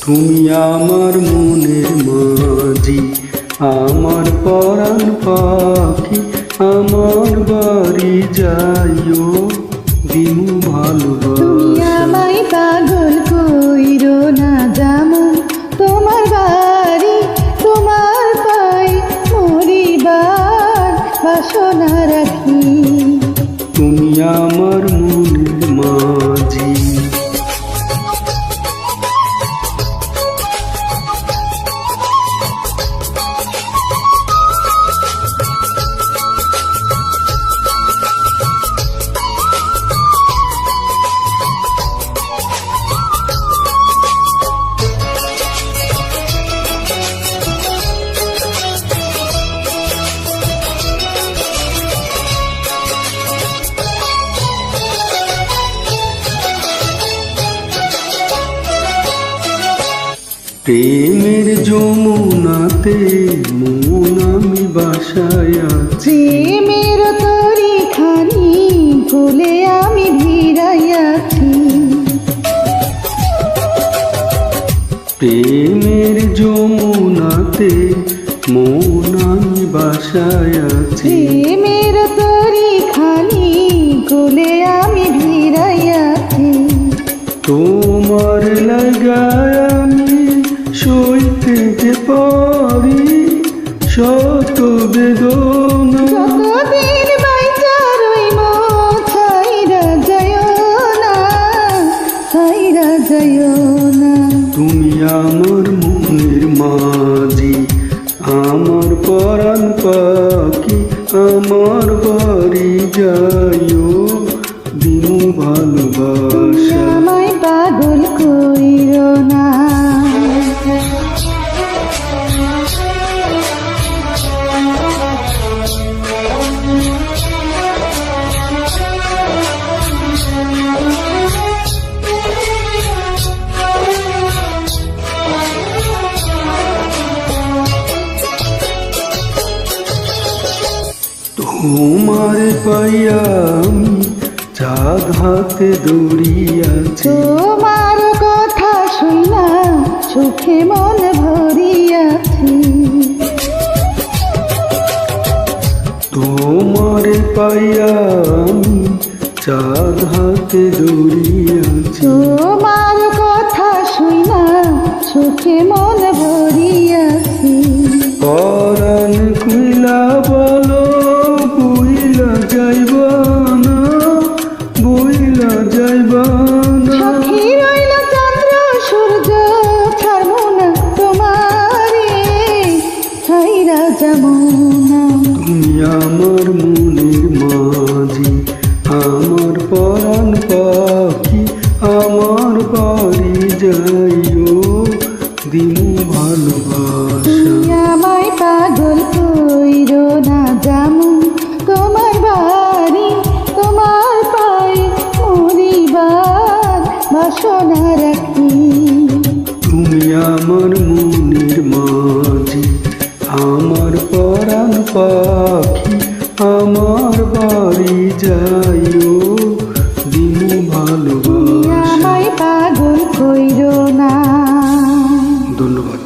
তুমি আমার মনের মাঝি, আমার পরাণ পাখি, আমার বাড়ি যাইও দিনু ভালোবাসা। আমায় পাগল কইরো না, যেমন তোমার বাড়ি তোমার পাই মরিবার বাসনা রাখি। তুমি আমার মনের মাঝি। প্রেমের যমুনাতে মন আমি বাসায় আছি, প্রেমের তরি খানি কোলে আমি ভিড়াইয়াছি। প্রেমের যমুনাতে মন আমি বাসায় আছি, প্রেমের তরি খানি কোলে আমি ভিড়াইয়াছি। তোমার লাগায় আমি সইতে যে পারি শত বেদনা। যতদিন বাইচা রইব ছাইরা যাইও না, ছাইরা যাইও না। তুমি আমার মনের মাঝি, আমার পরাণ পাখি, আমার বাড়ি যাইও দিনু ভালোবাসা। আমায় পাগল কইরো না। তোমার পাইয়া আমি চাঁদ হাতে দৌড়িয়াছি, তোমার কথা শুনা সুখে মন ভরিয়াছি। তোমার পাইয়া আমি চাঁদ হাতে দৌড়িয়াছি। তোমার কথা শুনা সুখে মন ভরিয়াছি। পরাণ খুইলা বলো বইলা যাইবা না, বইলা যাইবা না। সখী রইল চন্দ্র সূর্য ছাড়বো না তোমারে, ছাইরা যাবো না। তুমি আমার মনের মাঝি, আমার পরাণ পাখি, আমার বাড়ি যাইও দিনু ভালোবাসা। আমায় পাগল কইরো না, যেমন তোমার বাড়ি তোমার পাই মরিবার বাসনা রাখি। তুমি আমার মনের মাঝি, আমার পরাণ পাখি, আমার বাড়ি যাইও দিনু ভালোবাসা। আমায় পাগল কইরো না। ধন্যবাদ।